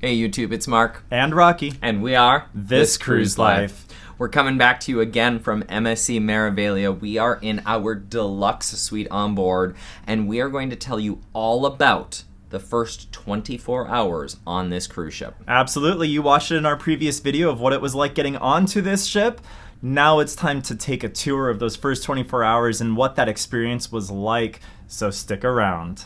Hey YouTube, it's Mark. And Rocky. And we are This Cruise Life. We're coming back to you again from MSC Meraviglia. We are in our deluxe suite on board, and we are going to tell you all about the first 24 hours on this cruise ship. Absolutely. You watched it in our previous video of what it was like getting onto this ship. Now it's time to take a tour of those first 24 hours and what that experience was like. So stick around.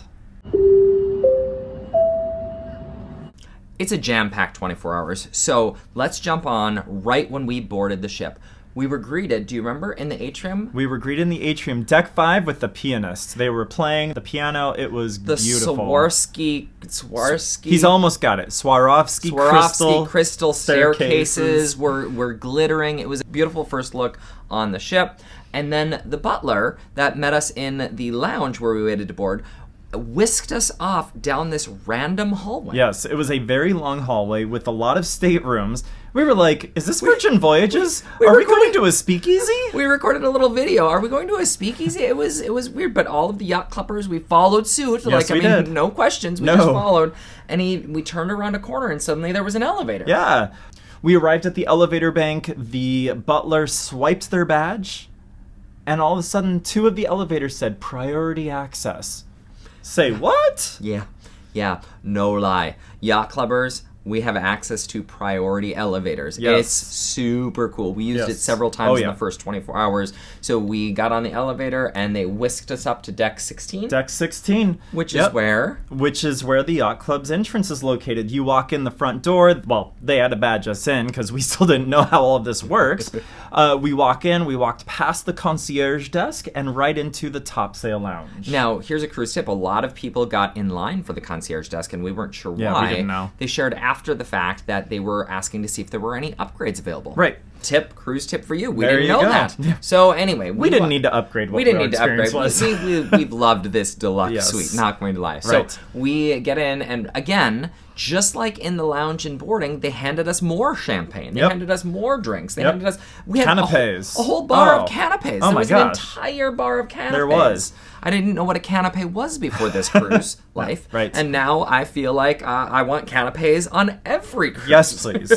It's a jam-packed 24 hours, so let's jump on right when we boarded the ship. We were greeted, do you remember, in the atrium? We were greeted in the atrium, deck 5, with the pianists. They were playing the piano. It was beautiful. The Swarovski. He's almost got it. Swarovski crystal staircases were glittering. It was a beautiful first look on the ship. And then the butler that met us in the lounge where we waited to board whisked us off down this random hallway. Yes, it was a very long hallway with a lot of staterooms. We were like, is this Virgin Voyages? Are we going to a speakeasy? We recorded a little video. Are we going to a speakeasy? It was weird, but all of the yacht clubbers, we followed suit. Yes, we did. No questions. We just followed. And we turned around a corner and suddenly there was an elevator. Yeah. We arrived at the elevator bank. The butler swiped their badge, and all of a sudden, 2 of the elevators said priority access. Say what? Yeah, no lie. Yacht clubbers, we have access to priority elevators. Yes. It's super cool. We used it several times in the first 24 hours. So we got on the elevator and they whisked us up to deck 16. Deck 16. Which is where? Which is where the Yacht Club's entrance is located. You walk in the front door. Well, they had to badge us in because we still didn't know how all of this works. We walk in, we walked past the concierge desk and right into the top sail lounge. Now, here's a cruise tip. A lot of people got in line for the concierge desk and we weren't sure why. Yeah, we didn't know. They shared after the fact that they were asking to see if there were any upgrades available. Right. Cruise tip for you. We there didn't know that. Yeah. So anyway, we didn't need to upgrade. We didn't need to upgrade. We've loved this deluxe suite. Not going to lie. Right. So we get in, and again, just like in the lounge and boarding, they handed us more champagne. They handed us more drinks. They handed us canapes. A whole bar of canapes. Oh there was an entire bar of canapes. There was. I didn't know what a canape was before this cruise life. Right. And now I feel like I want canapes on every cruise. Yes, please.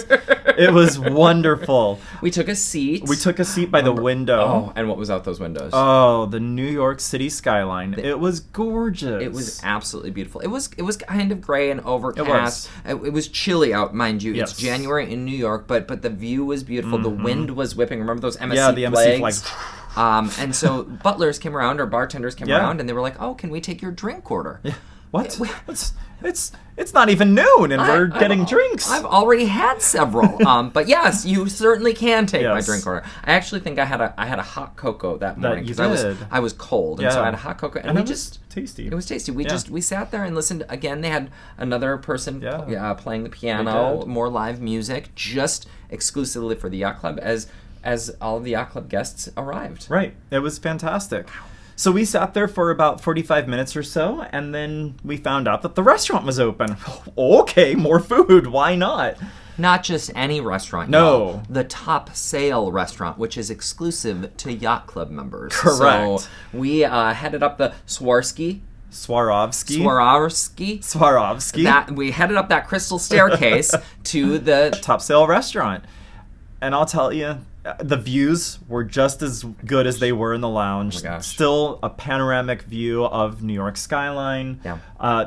It was wonderful. We took a seat. We took a seat by the window. Oh, and what was out those windows? Oh, the New York City skyline. It was gorgeous. It was absolutely beautiful. It was kind of gray and overcast. It was chilly out, mind you. Yes. It's January in New York, but the view was beautiful. The wind was whipping. Remember those MSC flags? Yeah, the MSC flags. And so butlers came around, or bartenders came around, and they were like, "Oh, can we take your drink order?" Yeah. What? It's not even noon, and we're getting drinks. I've already had several. But yes, you certainly can take my drink order. I actually think I had a hot cocoa that morning because I was cold, and so I had a hot cocoa, and we just tasty. It was tasty. We sat there and listened. Again, they had another person playing the piano, more live music, just exclusively for the Yacht Club as all of the Yacht Club guests arrived. Right. It was fantastic. So we sat there for about 45 minutes or so, and then we found out that the restaurant was open. Okay, more food. Why not? Not just any restaurant. No. The Top Sail restaurant, which is exclusive to Yacht Club members. Correct. So we headed up the Swarovski. We headed up that crystal staircase to the Top Sail restaurant. And I'll tell you, the views were just as good as they were in the lounge. Oh my gosh. Still a panoramic view of New York skyline. Yeah.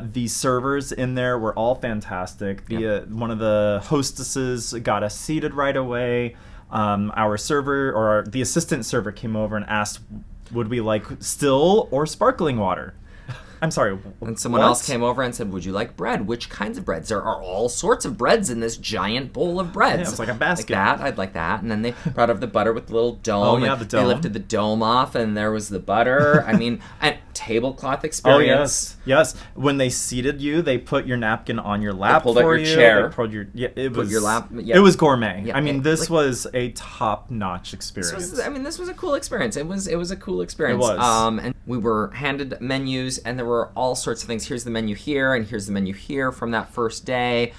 The servers in there were all fantastic. One of the hostesses got us seated right away. Our server, or the assistant server, came over and asked, would we like still or sparkling water? I'm sorry. And someone else came over and said, would you like bread? Which kinds of breads? There are all sorts of breads in this giant bowl of breads. Yeah, it was like a basket. Like that, I'd like that. And then they brought over the butter with the little dome. Oh, yeah, the dome. They lifted the dome off, and there was the butter. I mean, and tablecloth experience. Oh, yes. When they seated you, they put your napkin on your lap for for your chair. They put your, it was gourmet. Yeah, I mean, this was a top-notch experience. This was a cool experience. It was a cool experience. It was. And we were handed menus, and there were all sorts of things. Here's the menu here, and here's the menu here from that first day.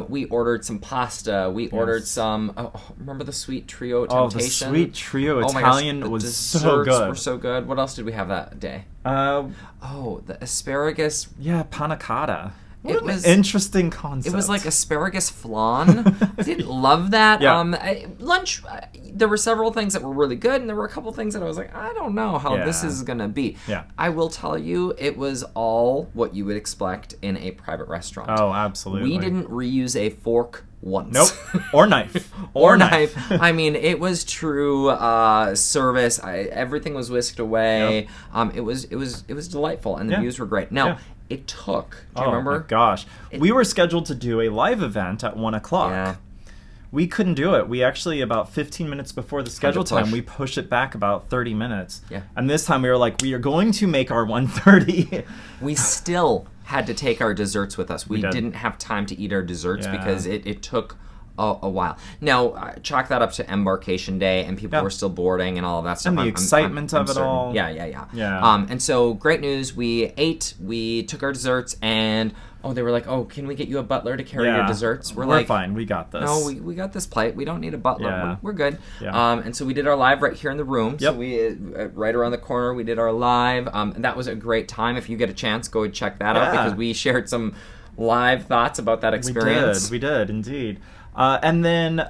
We ordered some pasta. We ordered some. Remember the sweet trio temptation? Oh, the sweet trio Italian was so good. Were so good. What else did we have that day? The asparagus. Yeah, panna cotta. What an interesting concept. It was like asparagus flan. I didn't love that. Yeah. Lunch, there were several things that were really good, and there were a couple things that I was like, I don't know how this is going to be. Yeah. I will tell you, it was all what you would expect in a private restaurant. Oh, absolutely. We didn't reuse a fork once. Nope. Or knife. Or knife. I mean, it was true service. Everything was whisked away. Yep. It was delightful, and the views were great. Now, it took. Do you remember? Oh my gosh, we were scheduled to do a live event at 1 o'clock. Yeah. We couldn't do it. We actually, about 15 minutes before the scheduled time, we pushed it back about 30 minutes. Yeah. And this time we were like, we are going to make our 1:30. We still had to take our desserts with us. We didn't have time to eat our desserts because it took a while. Now, chalk that up to embarkation day, and people were still boarding and all of that stuff. And the excitement of it all. Yeah. Yeah. And so, great news. We ate, we took our desserts, and they were like, can we get you a butler to carry your desserts? We're like, fine. We got this. No, we got this plate. We don't need a butler. Yeah. We're good. Yeah. And so we did our live right here in the room. Yep. So we, right around the corner, we did our live. And that was a great time. If you get a chance, go and check that out, because we shared some live thoughts about that experience. We did indeed. And then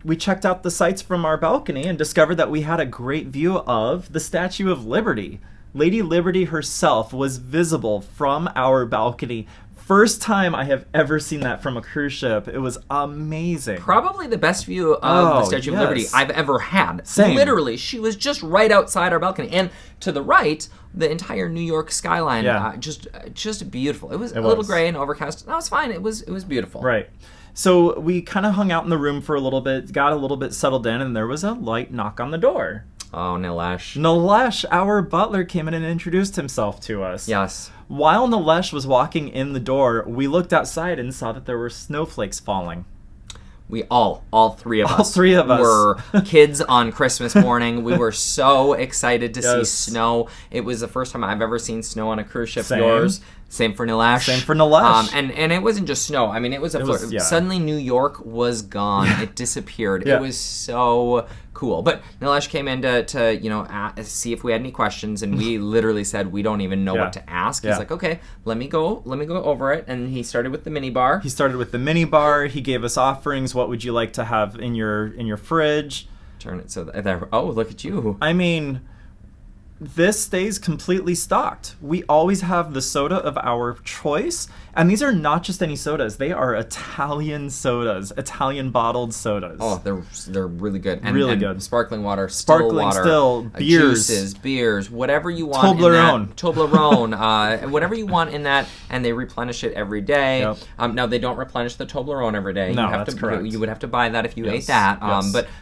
we checked out the sights from our balcony and discovered that we had a great view of the Statue of Liberty. Lady Liberty herself was visible from our balcony. First time I have ever seen that from a cruise ship. It was amazing. Probably the best view of the Statue of Liberty I've ever had. Same. Literally, she was just right outside our balcony. And to the right, the entire New York skyline, just beautiful. It was a little gray and overcast. No, it was fine. It was beautiful. Right. So we kind of hung out in the room for a little bit, got a little bit settled in, and there was a light knock on the door. Oh, Nilesh. Nilesh, our butler, came in and introduced himself to us. Yes. While Nilesh was walking in the door, we looked outside and saw that there were snowflakes falling. We all three of us. All three of us were kids on Christmas morning. We were so excited to see snow. It was the first time I've ever seen snow on a cruise ship. Same. Yours. Same for Nilesh. Same for Nilesh. And it wasn't just snow. I mean, it was suddenly New York was gone. It disappeared. It was so cool. But Nilesh came in to see if we had any questions, and we literally said we don't even know what to ask. He's like, okay, let me go over it. And he started with the mini bar. He gave us offerings. What would you like to have in your fridge? Turn it so that look at you. I mean, this stays completely stocked. We always have the soda of our choice, and these are not just any sodas. They are Italian sodas, Italian bottled sodas. Oh, they're really good. And good. Sparkling water, beers, beers, whatever you want. Toblerone, whatever you want in that, and they replenish it every day. Yep. Now they don't replenish the Toblerone every day. No, that's correct. You would have to buy that if you ate that.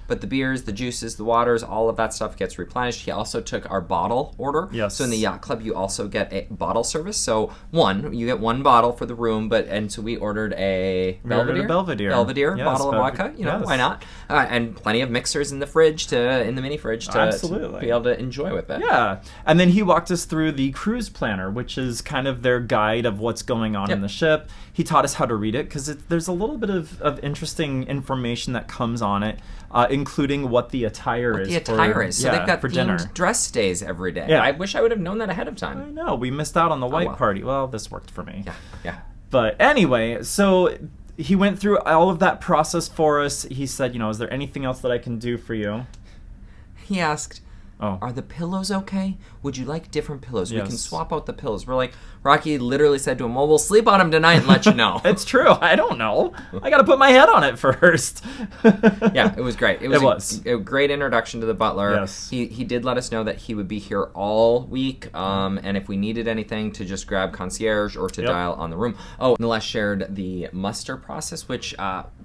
But the beers, the juices, the waters, all of that stuff gets replenished. He also took our bottle order. Yes. So in the Yacht Club, you also get a bottle service. So you get one bottle for the room, and so we ordered a Belvedere bottle of vodka. Why not? And plenty of mixers in the mini fridge to be able to enjoy with it. Yeah. And then he walked us through the cruise planner, which is kind of their guide of what's going on in the ship. He taught us how to read it because there's a little bit of interesting information that comes on it, including what the attire is. So they've got for themed dinner. dress days every day. Yeah. I wish I would have known that ahead of time. I know. We missed out on the white party. Well, this worked for me. Yeah. But anyway, so he went through all of that process for us. He said, is there anything else that I can do for you? He asked, are the pillows okay? Would you like different pillows? Yes. We can swap out the pillows. We're like, Rocky literally said to him, well, we'll sleep on them tonight and let you know. It's true. I don't know. I got to put my head on it first. Yeah, it was great. It was a great introduction to the butler. Yes. He did let us know that he would be here all week, and if we needed anything, to just grab concierge or to dial on the room. Oh, Nilesh shared the muster process, which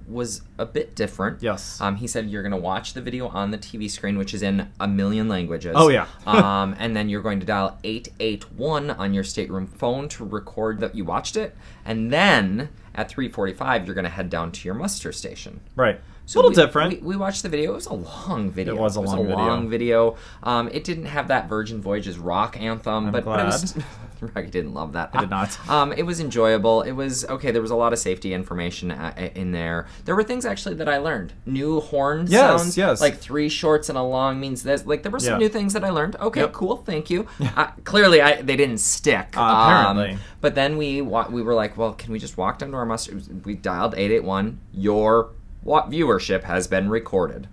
was a bit different. Yes. He said you're going to watch the video on the TV screen, which is in a million languages. Oh, yeah. And then you're going to dial 881 on your stateroom phone to record that you watched it, and then at 3:45 you're going to head down to your muster station. Right. So a little different. We watched the video. It was a long video. It was a long video. It didn't have that Virgin Voyages rock anthem, but glad. it was. Rocky didn't love that. I did not. It was enjoyable. It was okay. There was a lot of safety information in there. There were things actually that I learned. New horn sounds. Yes. Like 3 shorts and a long means this. Like there were some new things that I learned. Okay, cool. Thank you. Yeah. Clearly, they didn't stick. Apparently. But then we were like, well, can we just walk down to our muster? We dialed 881. Your viewership has been recorded.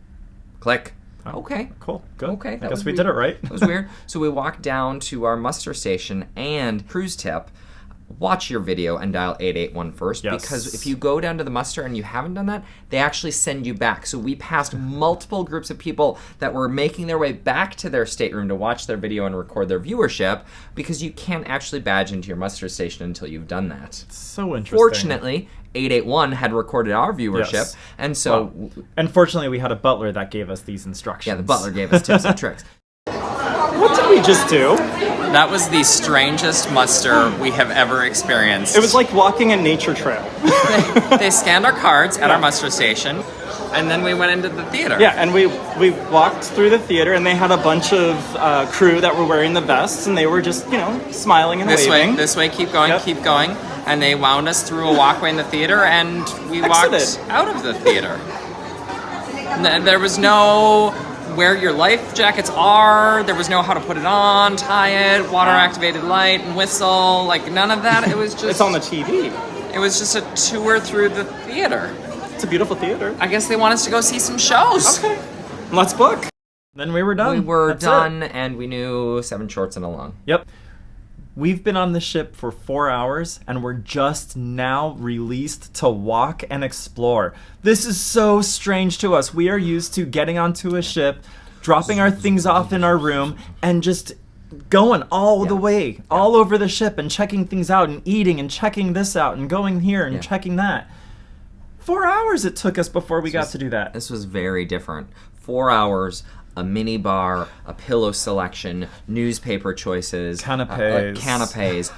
Click. Okay. Cool. Good. Okay. I guess we did it right. It was weird. So we walked down to our muster station and cruise tip. Watch your video and dial 881 first, because if you go down to the muster and you haven't done that, they actually send you back. So we passed multiple groups of people that were making their way back to their stateroom to watch their video and record their viewership, because you can't actually badge into your muster station until you've done that. So interesting. Fortunately, 881 had recorded our viewership, and so... Well, unfortunately, we had a butler that gave us these instructions. Yeah, the butler gave us tips and tricks. What did we just do? That was the strangest muster we have ever experienced. It was like walking a nature trail. They scanned our cards at our muster station, and then we went into the theater. Yeah, and we walked through the theater, and they had a bunch of crew that were wearing the vests, and they were just, smiling and waving. This way, keep going, keep going. And they wound us through a walkway in the theater, and we walked out of the theater. There was no where your life jackets are, there was no how to put it on, tie it, water activated light and whistle, like none of that. It was just... It's on the TV. It was just a tour through the theater. It's a beautiful theater. I guess they want us to go see some shows. Okay. Let's book. Then we were done. We were done, and we knew 7 shorts and a long. Yep. We've been on the ship for 4 hours, and we're just now released to walk and explore. This is so strange to us. We are used to getting onto a ship, dropping our things off in our room, and just going all the way, all over the ship, and checking things out, and eating, and checking this out, and going here, and checking that. 4 hours it took us before we got to do that. This was very different. 4 hours, a mini bar, a pillow selection, newspaper choices, canapes,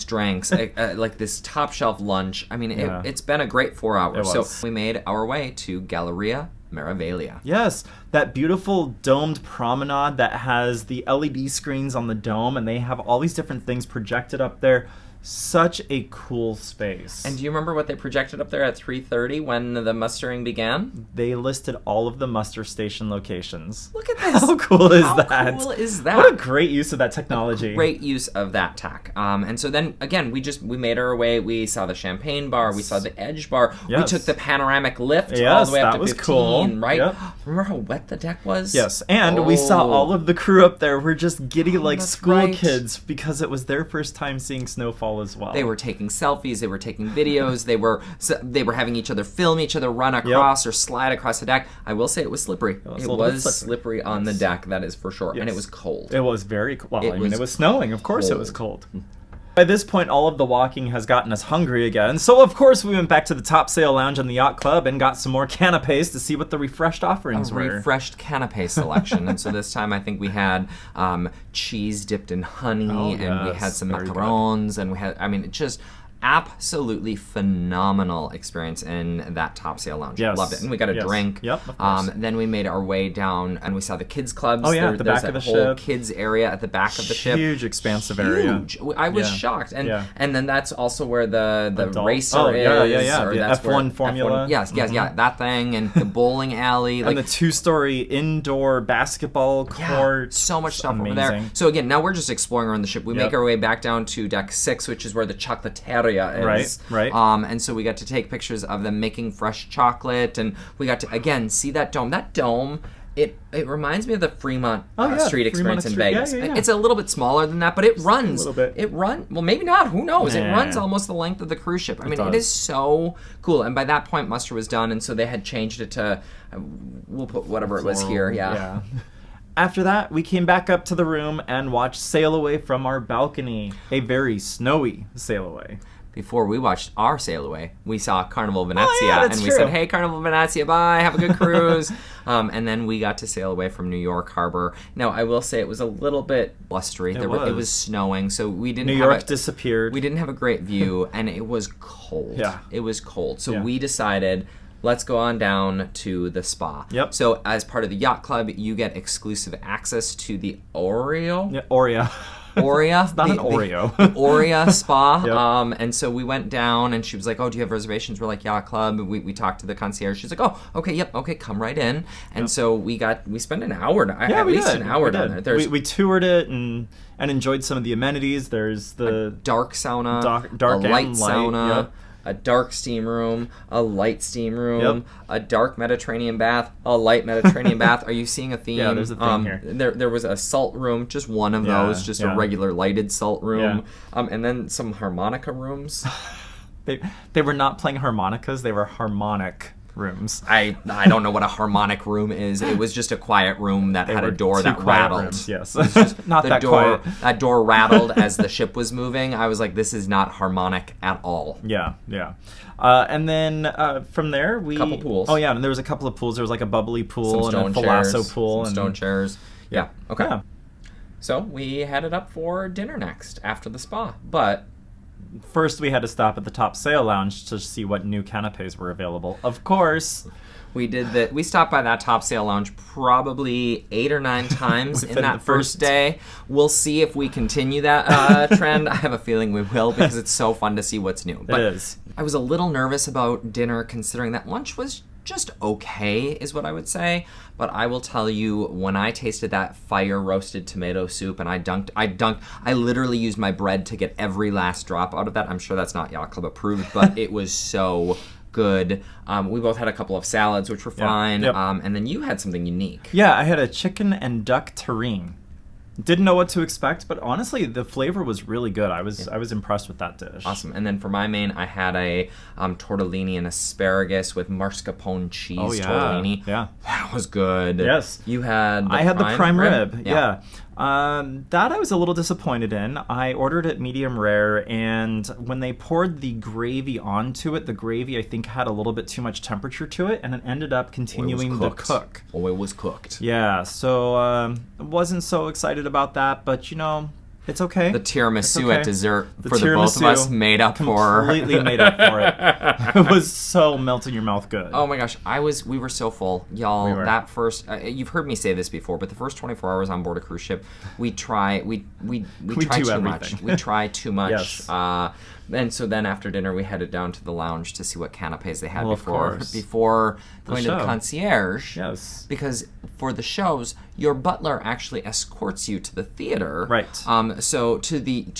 drinks, like this top shelf lunch. I mean, it's been a great 4 hours. So we made our way to Galleria Meraviglia. Yes, that beautiful domed promenade that has the LED screens on the dome, and they have all these different things projected up there. Such a cool space. And do you remember what they projected up there at 3:30 when the mustering began? They listed all of the muster station locations. Look at this. How cool is that? How cool is that? What a great use of that technology. Great use of that tech. And so then, again, we made our way. We saw the champagne bar. We saw the edge bar. We took the panoramic lift all the way up to 15. That was cool. Right? Yep. Remember how wet the deck was? Yes, and we saw all of the crew up there were just giddy like school kids, because it was their first time seeing snowfall as well. They were taking selfies, they were taking videos, they were having each other film each other run across or slide across the deck. I will say it was slippery. It was slippery on the deck, that is for sure. And it was cold. It was very cold. Well, it was snowing. Of course it was cold. By this point, all of the walking has gotten us hungry again, so of course we went back to the Top Sail Lounge in the Yacht Club and got some more canapes to see what the refreshed offerings were. Refreshed canape selection. And so this time I think we had cheese dipped in honey, and we had some macarons, and we had, just absolutely phenomenal experience in that Top Sail Lounge. Yes. Loved it. And we got a drink. Yep, of course. Then we made our way down, and we saw the kids clubs. At the back of the ship. There's a whole kids area at the back of the ship. Huge, expansive area. I was shocked. And then that's also where the racer is. The F1 Formula. F1, that thing, and the bowling alley. And the 2-story indoor basketball court. So much stuff over there. So again, now we're just exploring around the ship. We make our way back down to deck 6, which is where the chocolateria is. Right. And so we got to take pictures of them making fresh chocolate, and we got to again see that dome. That dome, it reminds me of the Fremont Street experience in Vegas. It's a little bit smaller than that, but it runs. A little bit. Well, maybe not. Who knows? It runs almost the length of the cruise ship. I mean, it is so cool. And by that point, muster was done, and so they had changed it to we'll put whatever it was here. Yeah. After that, we came back up to the room and watched Sail Away from our balcony. A very snowy sail away. Before we watched our sail away, we saw Carnival Venezia, and we said, "Hey, Carnival Venezia, bye, have a good cruise." And then we got to sail away from New York Harbor. Now, I will say it was a little bit blustery. It was snowing, so we didn't. New York disappeared. We didn't have a great view, and it was cold. Yeah, it was cold. So we decided, let's go on down to the spa. Yep. So as part of the Yacht Club, you get exclusive access to the Oreo. Yeah, Oreo. Oria. It's not an Oreo. The Oria Spa. Yep. And so we went down, and she was like, "Oh, do you have reservations?" We're like, "Yacht Club." We talked to the concierge. She's like, "Oh, okay, yep, okay, come right in." And so we spent an hour, at least an hour down there. We toured it and enjoyed some of the amenities. There's the dark sauna, dark a light and sauna. Yep. A dark steam room, a light steam room, a dark Mediterranean bath, a light Mediterranean bath. Are you seeing a theme? Yeah, there's a theme here. There was a salt room, just one of those, just a regular lighted salt room, and then some harmonica rooms. They were not playing harmonicas; they were harmonic rooms. I don't know what a harmonic room is. It was just a quiet room that had a door that rattled. Rooms, yes, not that quiet. That door rattled as the ship was moving. I was like, this is not harmonic at all. Yeah. And then from there we couple pools. Oh yeah, and there was a couple of pools. There was like a bubbly pool some and a stone Thalasso chairs, pool, some stone chairs. Yeah. Okay. Yeah. So we headed up for dinner next after the spa, but first we had to stop at the Top Sail Lounge to see what new canapes were available. Of course. We did that. We stopped by that Top Sail Lounge probably 8 or 9 times in that first day. We'll see if we continue that trend. I have a feeling we will because it's so fun to see what's new. But it is. I was a little nervous about dinner considering that lunch was just okay, is what I would say. But I will tell you, when I tasted that fire roasted tomato soup and I literally used my bread to get every last drop out of that. I'm sure that's not Yacht Club approved, but it was so good. We both had a couple of salads, which were fine. Yep. And then you had something unique. Yeah, I had a chicken and duck terrine. Didn't know what to expect, but honestly, the flavor was really good. I was impressed with that dish. Awesome. And then for my main, I had a tortellini and asparagus with mascarpone cheese tortellini. Yeah. That was good. Yes. You had I had the prime rib. Yeah. That I was a little disappointed in. I ordered it medium rare, and when they poured the gravy onto it, the gravy I think had a little bit too much temperature to it, and it ended up continuing to cook. Oh, it was cooked. Yeah, so I wasn't so excited about that, but it's okay. The tiramisu at dessert for the both of us made up for. Completely made up for it. It was so melt in your mouth good. Oh my gosh, we were so full, y'all. We were. That first, you've heard me say this before, but the first 24 hours on board a cruise ship, we try too much. We try too much. Yes. And so then after dinner, we headed down to the lounge to see what canapes they had before going to the concierge. Yes. Because for the shows, your butler actually escorts you to the theater. Right. So to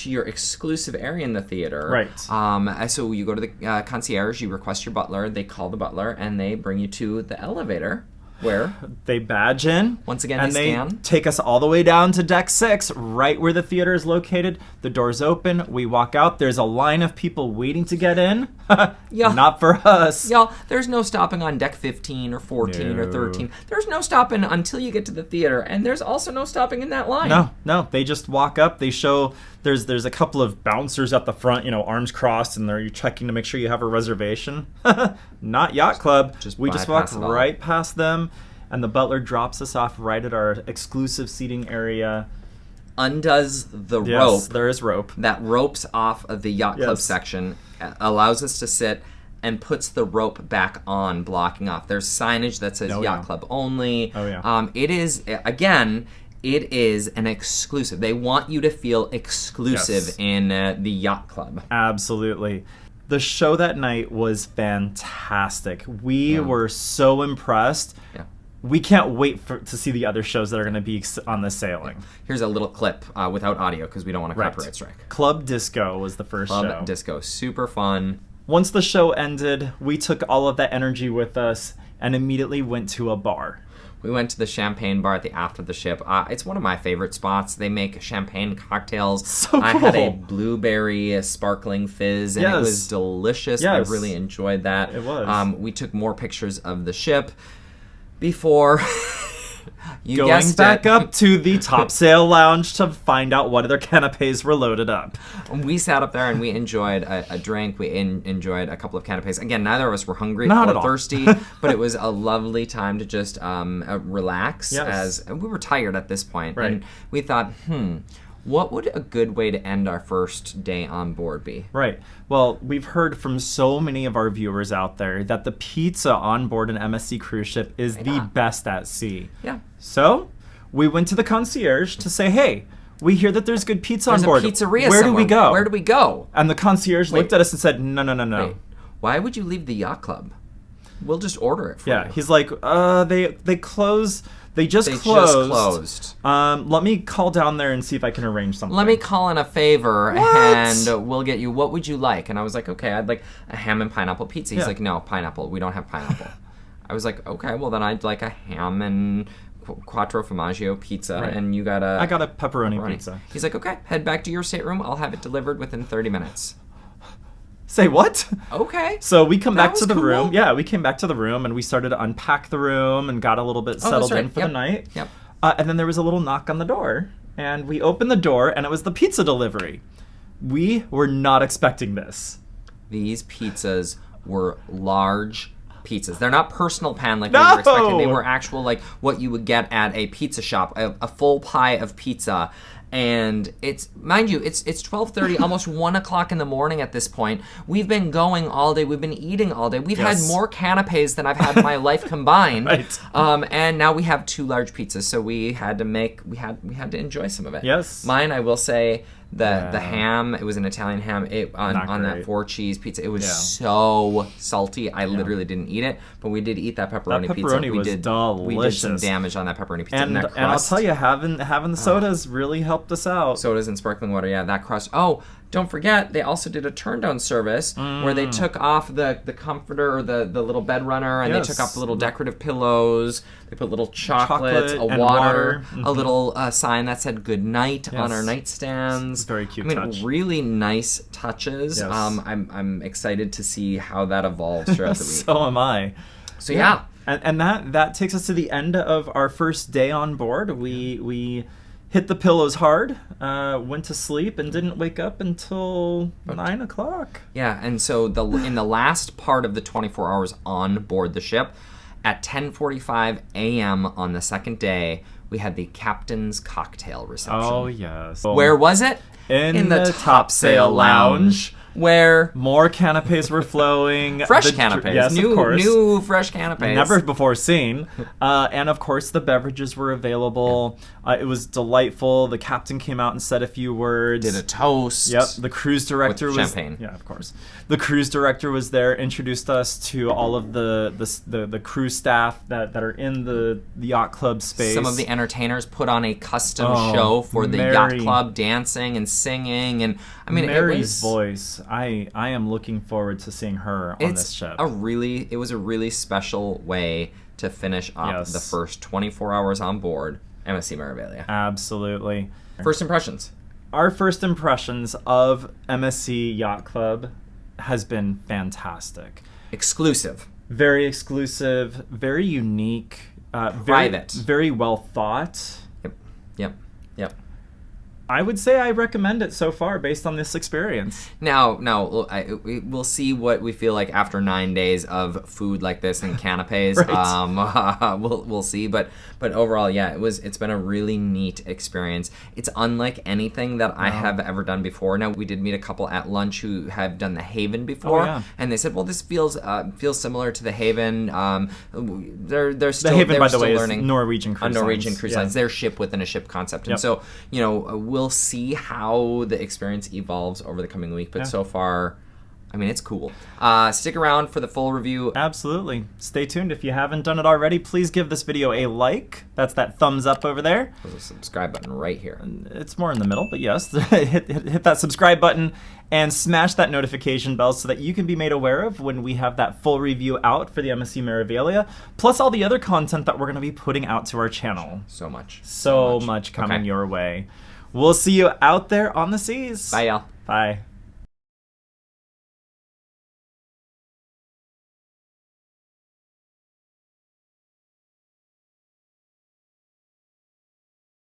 your exclusive area in the theater. Right. So you go to the concierge, you request your butler, they call the butler, and they bring you to the elevator. Where they badge in. Once again, and they scan. Take us all the way down to deck 6, right where the theater is located. The doors open. We walk out. There's a line of people waiting to get in. Not for us. Y'all, there's no stopping on deck 15 or 14 or 13. There's no stopping until you get to the theater, and there's also no stopping in that line. No. They just walk up. They show. There's a couple of bouncers at the front, arms crossed, and you're checking to make sure you have a reservation. Not Yacht Club. We just walk right past them, and the butler drops us off right at our exclusive seating area. Undoes the rope. Yes, there is rope. That ropes off of the Yacht Club section, allows us to sit, and puts the rope back on, blocking off. There's signage that says Yacht Club only. Oh, yeah. It is, again, it is an exclusive. They want you to feel exclusive in the Yacht Club. Absolutely. The show that night was fantastic. We were so impressed. Yeah. We can't wait to see the other shows that are going to be on the sailing. Here's a little clip without audio because we don't want to copyright strike. Club Disco was the first show. Club Disco. Super fun. Once the show ended, we took all of that energy with us and immediately went to a bar. We went to the champagne bar at the aft of the ship. It's one of my favorite spots. They make champagne cocktails. So cool. I had a blueberry sparkling fizz, and it was delicious. Yes. I really enjoyed that. It was. We took more pictures of the ship before going back up to the Top Sail Lounge to find out what other canapes were loaded up. We sat up there and we enjoyed a drink. We enjoyed a couple of canapes. Again, neither of us were hungry or thirsty, but it was a lovely time to just relax. As we were tired at this point, and we thought, what would a good way to end our first day on board be? Right. Well, we've heard from so many of our viewers out there that the pizza on board an MSC cruise ship is the best at sea. Yeah. So we went to the concierge to say, hey, we hear that there's good pizza There's on board. a pizzeria Where somewhere. do we go? Where do we go? And the concierge looked at us and said, no. Wait, why would you leave the yacht club? We'll just order it for you. Yeah, he's like, they close. They just closed. Let me call down there and see if I can arrange something. Let me call in a favor What? and we'll get you. What would you like? And I was like, okay, I'd like a ham and pineapple pizza. He's Yeah. like, no, pineapple. We don't have pineapple. I was like, okay, well then I'd like a ham and quattro formaggio pizza, Right. and you got a... I got a pepperoni pizza. He's like, okay, head back to your stateroom. I'll have it delivered within 30 minutes. Say what? Okay. So we come That back to was the cool. room. Yeah, we came back to the room and we started to unpack the room and got a little bit settled right. in for Yep. the night. Yep. And then there was a little knock on the door, and we opened the door, and it was the pizza delivery. We were not expecting this. These pizzas were large pizzas. They're not personal pan like we No! were expecting. They were actual, like, what you would get at a pizza shop, a full pie of pizza. And it's, mind you, it's 12:30, almost 1 o'clock in the morning at this point. We've been going all day. We've been eating all day. We've had more canapes than I've had in my life combined. Right. And now we have 2 large pizzas, so we had to enjoy some of it. Yes. Mine, I will say, the ham, it was an Italian ham on that great. 4-cheese pizza. It was Yeah. so salty. I literally didn't eat it, but we did eat that pepperoni pizza. pepperoni was We did some delicious. damage on that pepperoni pizza. And that I'll crust. tell you, having the sodas really helped us out. Sodas and sparkling water, yeah, that crust. Oh, don't forget, they also did a turn-down service where they took off the comforter or the little bed runner, and Yes. they took off the little decorative pillows. They put little chocolates, a Chocolate and water, water. a little sign that said "Good night" on our Yes. nightstands. Very cute I mean, touch. really nice touches. Yes. I'm excited to see how that evolves throughout the week. So am I. So yeah. And that takes us to the end of our first day on board. We hit the pillows hard, went to sleep, and didn't wake up until 9 o'clock. Yeah, and so in the last part of the 24 hours on board the ship, at 10:45 a.m. on the second day, we had the captain's cocktail reception. Oh, yes. Where was it? In the Topsail Lounge. Where More canapes were flowing. fresh canapes, Yes, of course. new fresh canapes. Never before seen. And of course, the beverages were available. It was delightful. The captain came out and said a few words. Did a toast. Yep. The cruise director With was champagne. Yeah, of course. The cruise director was there, introduced us to all of the cruise staff that are in the yacht club space. Some of the entertainers put on a custom Oh, show for the Mary. yacht club, dancing and singing, and I mean, Mary's it was voice. I am looking forward to seeing her on this ship. It was a really special way to finish up Yes. the first 24 hours on board MSC Meraviglia. Absolutely. First impressions. Our first impressions of MSC Yacht Club has been fantastic. Exclusive. Very exclusive, very unique, Private. very well thought. Yep. I would say I recommend it so far based on this experience. Now, we'll see what we feel like after 9 days of food like this and canapes. Right. We'll see, but overall, yeah, it's been a really neat experience. It's unlike anything that I have ever done before. Now, we did meet a couple at lunch who have done the Haven before, and they said, "Well, this feels similar to the Haven." They're still The Haven, by the way, learning is Norwegian Cruise Norwegian Lines. Cruise Yeah. Lines. Their ship within a ship concept, and Yep. so we'll see how the experience evolves over the coming week. But so far, I mean, it's cool. Stick around for the full review. Absolutely. Stay tuned. If you haven't done it already, please give this video a like. That's that thumbs up over there. There's a subscribe button right here. It's more in the middle, but yes, hit that subscribe button and smash that notification bell so that you can be made aware of when we have that full review out for the MSC Meraviglia, plus all the other content that we're going to be putting out to our channel. So much. So much coming your way. We'll see you out there on the seas. Bye, y'all. Bye.